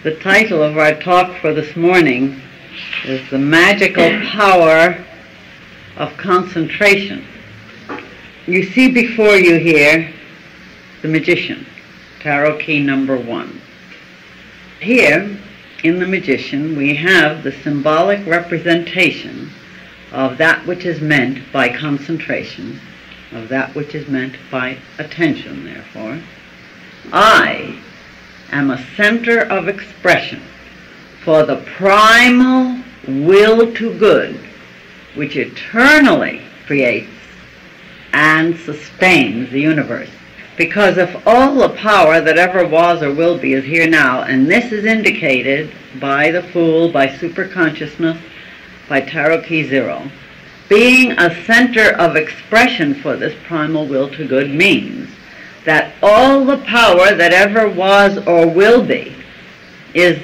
The title of our talk for this morning is The Magical Power of Concentration. You see before you here the Magician, Tarot Key number 1. Here in the Magician we have the symbolic representation of that which is meant by concentration, of that which is meant by attention, therefore. I am a center of expression for the primal will to good, which eternally creates and sustains the universe. Because if all the power that ever was or will be is here now, and this is indicated by the Fool, by superconsciousness, by Tarot Key 0, being a center of expression for this primal will to good means that all the power that ever was or will be is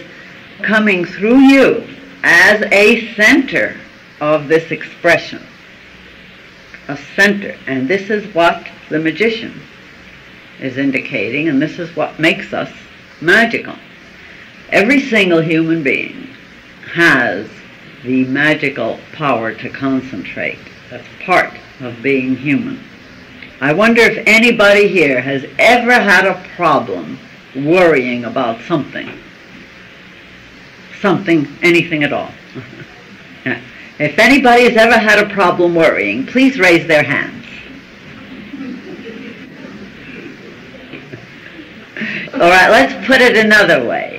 coming through you as a center of this expression. A center. And this is what the Magician is indicating, and this is what makes us magical. Every single human being has the magical power to concentrate. That's part of being human. I wonder if anybody here has ever had a problem worrying about something. Anything at all. If anybody has ever had a problem worrying, please raise their hands. All right, let's put it another way.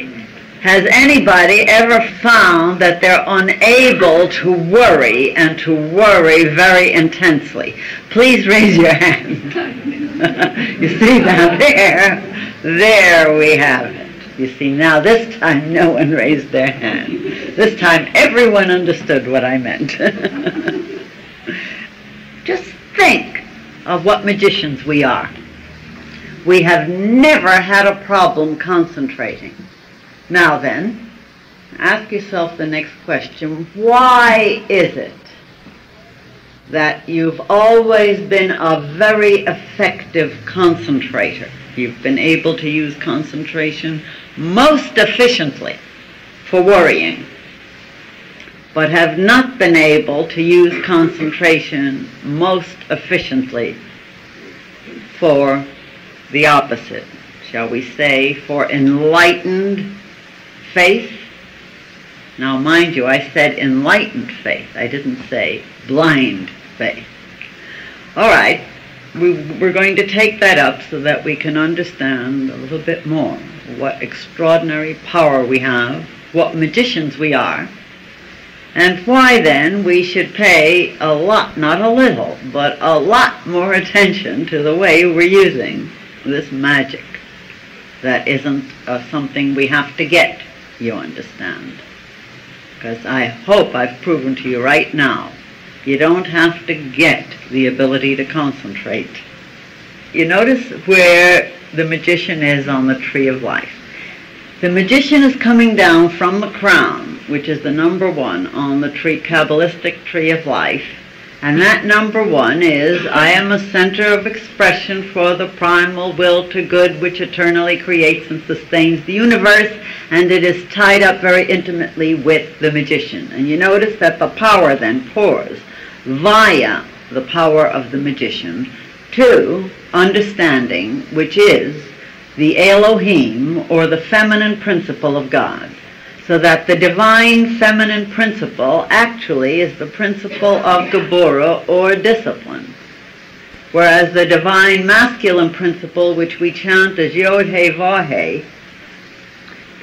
Has anybody ever found that they're unable to worry and to worry very intensely? Please raise your hand. You see now, there we have it. You see now, this time no one raised their hand. This time everyone understood what I meant. Just think of what magicians we are. We have never had a problem concentrating. Now then, ask yourself the next question. Why is it that you've always been a very effective concentrator? You've been able to use concentration most efficiently for worrying, but have not been able to use concentration most efficiently for the opposite, shall we say, for enlightened faith. Now mind you, I said enlightened faith. I didn't say blind faith. All right, we're going to take that up so that we can understand a little bit more what extraordinary power we have, what magicians we are, and why then we should pay a lot, not a little, but a lot more attention to the way we're using this magic. That isn't something we have to get, you understand. Because I hope I've proven to you right now, you don't have to get the ability to concentrate. You notice where the Magician is on the Tree of Life. The Magician is coming down from the crown, which is the number 1 on the Kabbalistic Tree of Life. And that number 1 is, I am a center of expression for the primal will to good, which eternally creates and sustains the universe, and it is tied up very intimately with the Magician. And you notice that the power then pours via the power of the Magician to understanding, which is the Elohim, or the feminine principle of God. So that the divine feminine principle actually is the principle of Geburah, or discipline. Whereas the divine masculine principle, which we chant as Yod-He Vav-He,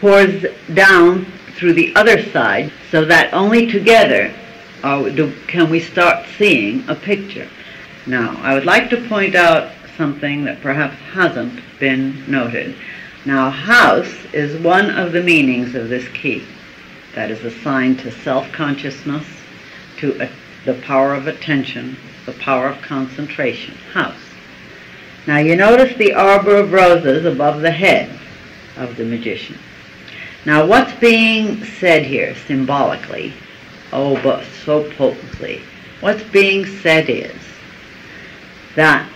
pours down through the other side, so that only together can we start seeing a picture. Now, I would like to point out something that perhaps hasn't been noted. Now, house is one of the meanings of this key that is assigned to self-consciousness, to the power of attention, the power of concentration. House. Now, you notice the arbor of roses above the head of the Magician. Now, what's being said here symbolically, oh, but so potently, what's being said is that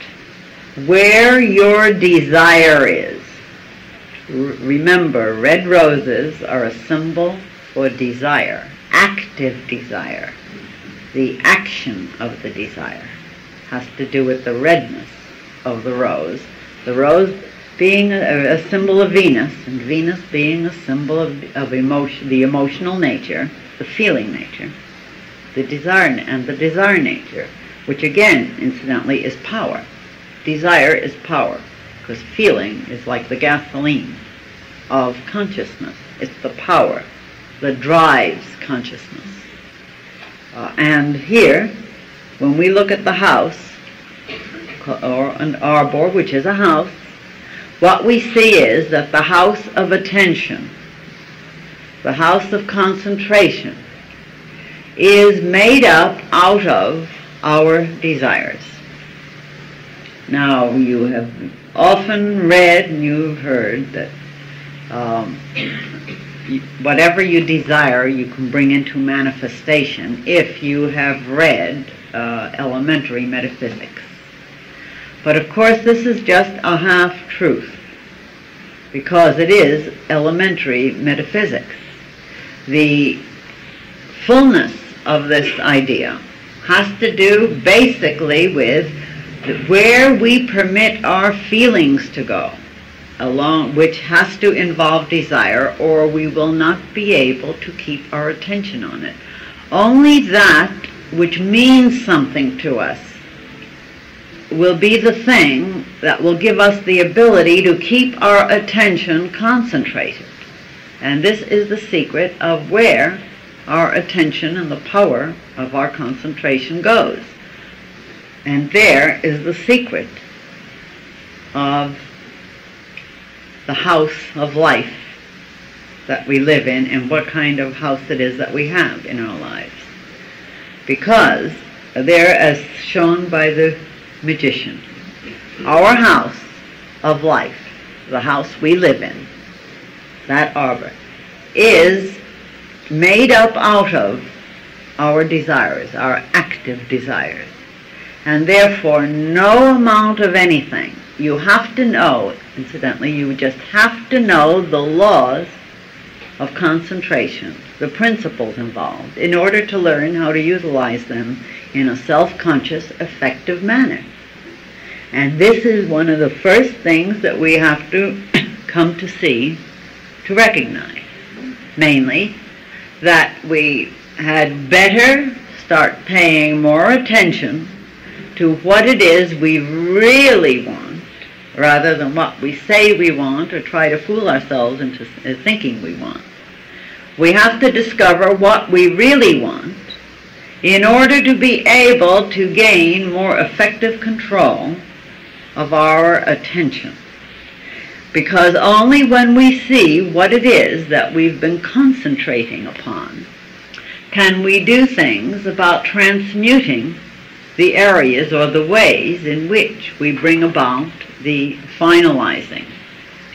where your desire is, Remember, red roses are a symbol for desire, active desire. The action of the desire has to do with the redness of the rose being a symbol of Venus, and Venus being a symbol of emotion, the emotional nature, the feeling nature, the desire nature, which again, incidentally, is power. Desire is power, because feeling is like the gasoline of consciousness. It's the power that drives consciousness. And here, when we look at the house, or an arbor, which is a house, what we see is that the house of attention, the house of concentration, is made up out of our desires. Now, you have often read and you've heard that whatever you desire you can bring into manifestation if you have read elementary metaphysics. But of course this is just a half-truth, because it is elementary metaphysics. The fullness of this idea has to do basically with where we permit our feelings to go, which has to involve desire, or we will not be able to keep our attention on it. Only that which means something to us will be the thing that will give us the ability to keep our attention concentrated. And this is the secret of where our attention and the power of our concentration goes. And there is the secret of the house of life that we live in, and what kind of house it is that we have in our lives. Because there, as shown by the magician, our house of life, the house we live in, that arbor, is made up out of our desires, our active desires. And therefore, no amount of anything. You have to know, incidentally, you just have to know the laws of concentration, the principles involved, in order to learn how to utilize them in a self-conscious, effective manner. And this is one of the first things that we have to come to see, to recognize. Mainly, that we had better start paying more attention to what it is we really want, rather than what we say we want or try to fool ourselves into thinking we want. We have to discover what we really want in order to be able to gain more effective control of our attention. Because only when we see what it is that we've been concentrating upon can we do things about transmuting the areas or the ways in which we bring about the finalizing.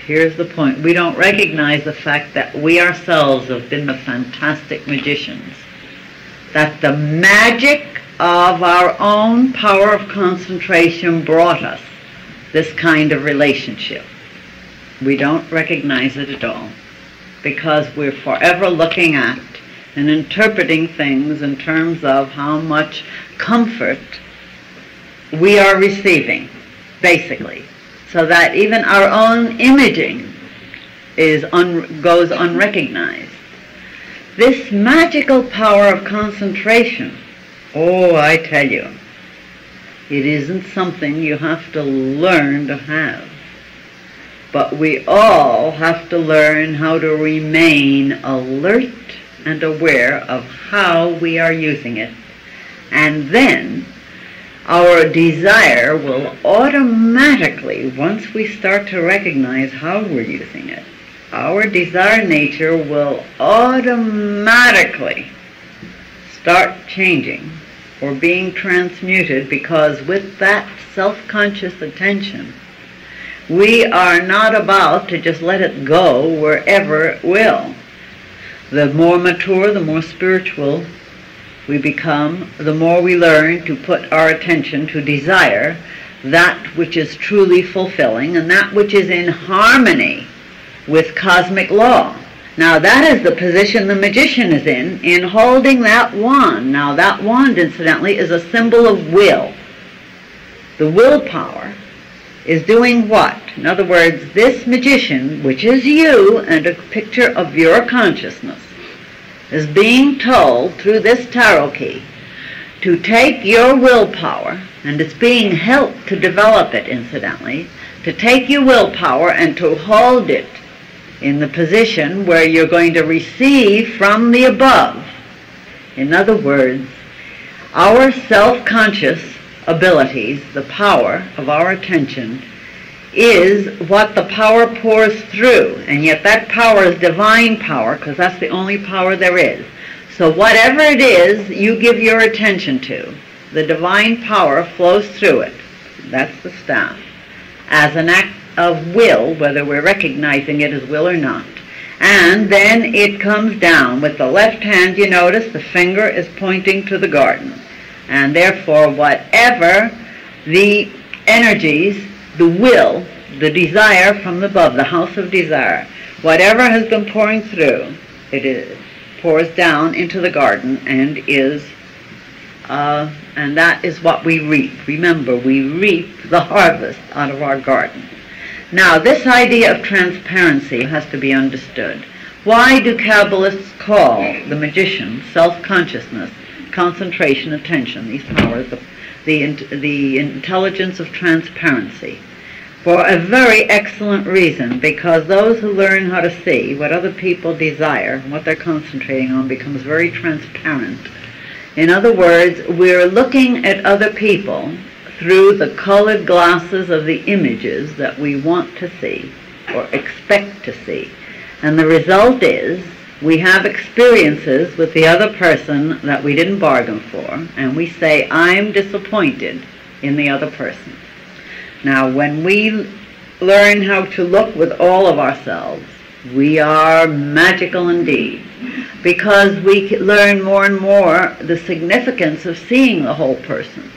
Here's the point. We don't recognize the fact that we ourselves have been the fantastic magicians. That the magic of our own power of concentration brought us this kind of relationship. We don't recognize it at all, because we're forever looking at and interpreting things in terms of how much comfort we are receiving, basically, so that even our own imaging goes unrecognized. This magical power of concentration, oh, I tell you, it isn't something you have to learn to have. But we all have to learn how to remain alert and aware of how we are using it. And then our desire will automatically, once we start to recognize how we're using it, our desire nature will automatically start changing or being transmuted, because with that self-conscious attention, we are not about to just let it go wherever it will. The more mature, the more spiritual we become, the more we learn to put our attention to desire, that which is truly fulfilling and that which is in harmony with cosmic law. Now that is the position the magician is in holding that wand. Now that wand, incidentally, is a symbol of will. The willpower is doing what? In other words, this magician, which is you and a picture of your consciousness, is being told through this tarot key to take your willpower, and it's being helped to develop it, incidentally, to take your willpower and to hold it in the position where you're going to receive from the above. In other words, our self-conscious abilities, the power of our attention, is what the power pours through, and yet that power is divine power, because that's the only power there is. So whatever it is you give your attention to, the divine power flows through it. That's the staff, as an act of will, whether we're recognizing it as will or not. And then it comes down. With the left hand, you notice the finger is pointing to the garden. And therefore, whatever the energies, the will, the desire from above, the house of desire, whatever has been pouring through, pours down into the garden and and that is what we reap. Remember, we reap the harvest out of our garden. Now, this idea of transparency has to be understood. Why do Kabbalists call the magician self-consciousness, concentration, attention, these powers, the intelligence of transparency? For a very excellent reason, because those who learn how to see what other people desire, what they're concentrating on, becomes very transparent. In other words, we're looking at other people through the colored glasses of the images that we want to see or expect to see. And the result is we have experiences with the other person that we didn't bargain for, and we say, I'm disappointed in the other person. Now, when we learn how to look with all of ourselves, we are magical indeed, because we learn more and more the significance of seeing the whole person.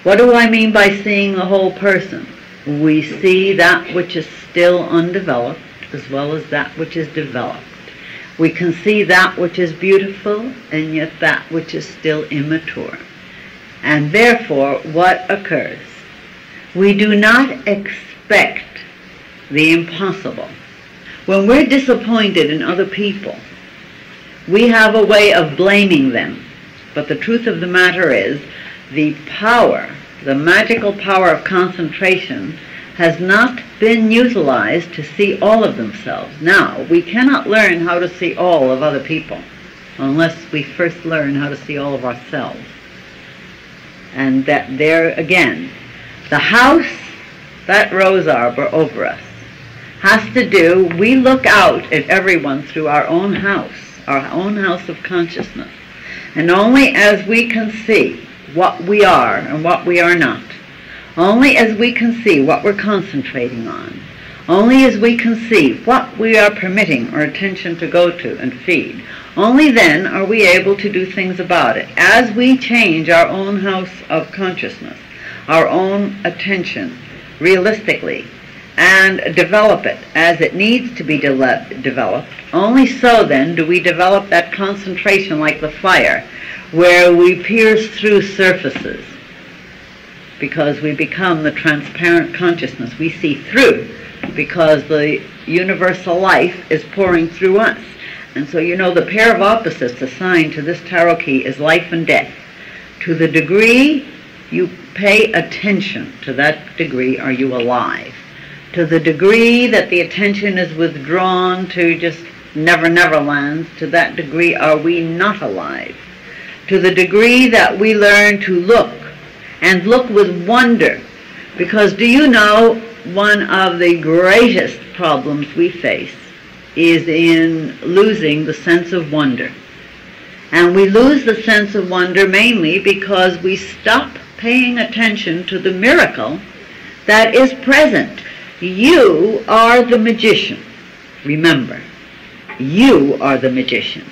What do I mean by seeing the whole person? We see that which is still undeveloped as well as that which is developed. We can see that which is beautiful and yet that which is still immature. And therefore, what occurs? We do not expect the impossible. When we're disappointed in other people, we have a way of blaming them. But the truth of the matter is, the power, the magical power of concentration, has not been utilized to see all of themselves. Now, we cannot learn how to see all of other people unless we first learn how to see all of ourselves. And that there again, the house, that rose arbor over us, has to do, we look out at everyone through our own house of consciousness. And only as we can see what we are and what we are not, only as we can see what we're concentrating on, only as we can see what we are permitting our attention to go to and feed, only then are we able to do things about it. As we change our own house of consciousness, our own attention, realistically, and develop it as it needs to be developed, only so then do we develop that concentration like the fire, where we pierce through surfaces, because we become the transparent consciousness. We see through, because the universal life is pouring through us. And so, you know, the pair of opposites assigned to this tarot key is life and death. To the degree you pay attention, to that degree are you alive. To the degree that the attention is withdrawn to just never lands, to that degree are we not alive. To the degree that we learn to look, and look with wonder, because do you know one of the greatest problems we face is in losing the sense of wonder. And we lose the sense of wonder mainly because we stop paying attention to the miracle that is present. You are the magician. Remember, you are the magician.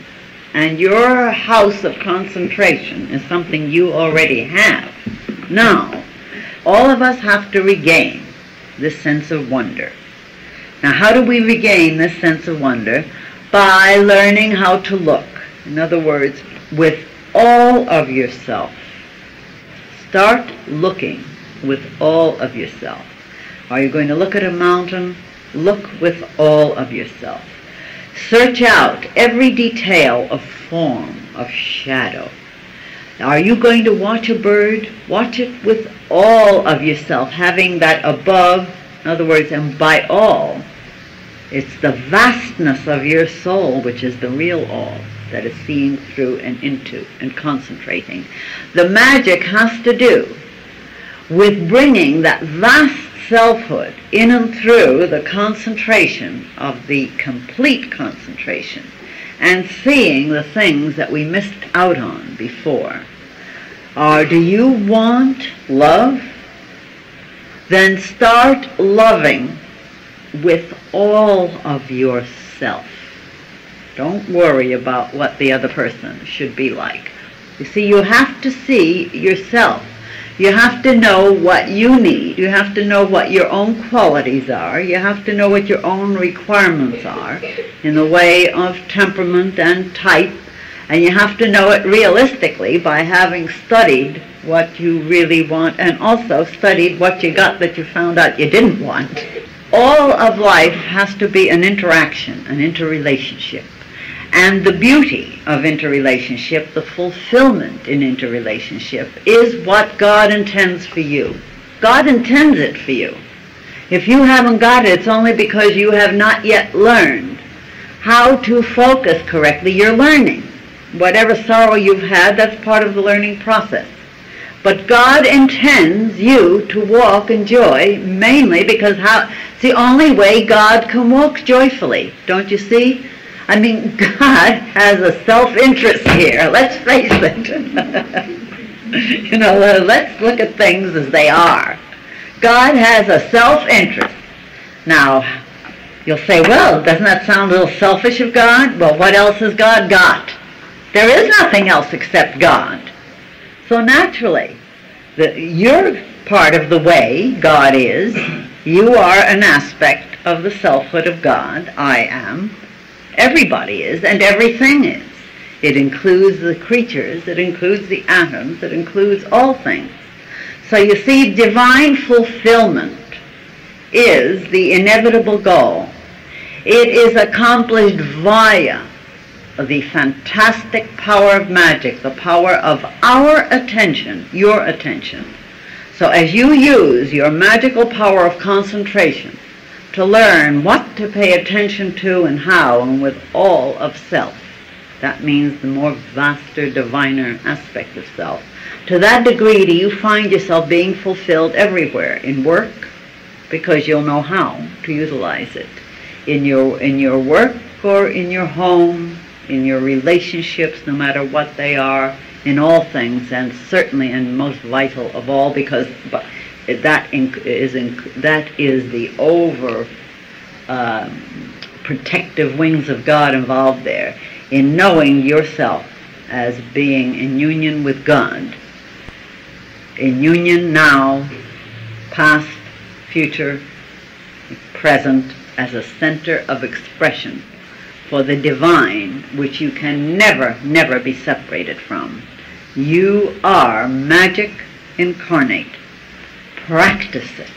And your house of concentration is something you already have. Now, all of us have to regain this sense of wonder. Now, how do we regain this sense of wonder? By learning how to look. In other words, with all of yourself. Start looking with all of yourself. Are you going to look at a mountain? Look with all of yourself. Search out every detail of form, of shadow. Are you going to watch a bird? Watch it with all of yourself, having that above, in other words, and by all. It's the vastness of your soul which is the real all that is seeing through and into and concentrating. The magic has to do with bringing that vast selfhood in and through the concentration of the complete concentration and seeing the things that we missed out on before. Do you want love? Then start loving with all of yourself. Don't worry about what the other person should be like. You see, you have to see yourself. You have to know what you need. You have to know what your own qualities are. You have to know what your own requirements are in the way of temperament and type. And you have to know it realistically by having studied what you really want and also studied what you got that you found out you didn't want. All of life has to be an interaction, an interrelationship. And the beauty of interrelationship, the fulfillment in interrelationship, is what God intends for you. God intends it for you. If you haven't got it, it's only because you have not yet learned how to focus correctly. You're learning. Whatever sorrow you've had, that's part of the learning process. But God intends you to walk in joy, mainly because it's the only way God can walk joyfully. Don't you see? I mean, God has a self-interest here. Let's face it. Let's look at things as they are. God has a self-interest. Now, you'll say, well, doesn't that sound a little selfish of God? Well, what else has God got? There is nothing else except God. So naturally, you're part of the way God is. You are an aspect of the selfhood of God. I am. Everybody is, and everything is. It includes the creatures, it includes the atoms, it includes all things. So you see, divine fulfillment is the inevitable goal. It is accomplished via the fantastic power of magic, the power of our attention, your attention. So as you use your magical power of concentration to learn what to pay attention to and how, and with all of self. That means the more vaster, diviner aspect of self. To that degree do you find yourself being fulfilled everywhere, in work, because you'll know how to utilize it. In your work or in your home, in your relationships, no matter what they are, in all things, and certainly and most vital of all, because that is the over protective wings of God involved there, in knowing yourself as being in union with God, in union now, past, future, present, as a center of expression for the divine, which you can never, never be separated from. You are magic incarnate. Practice it.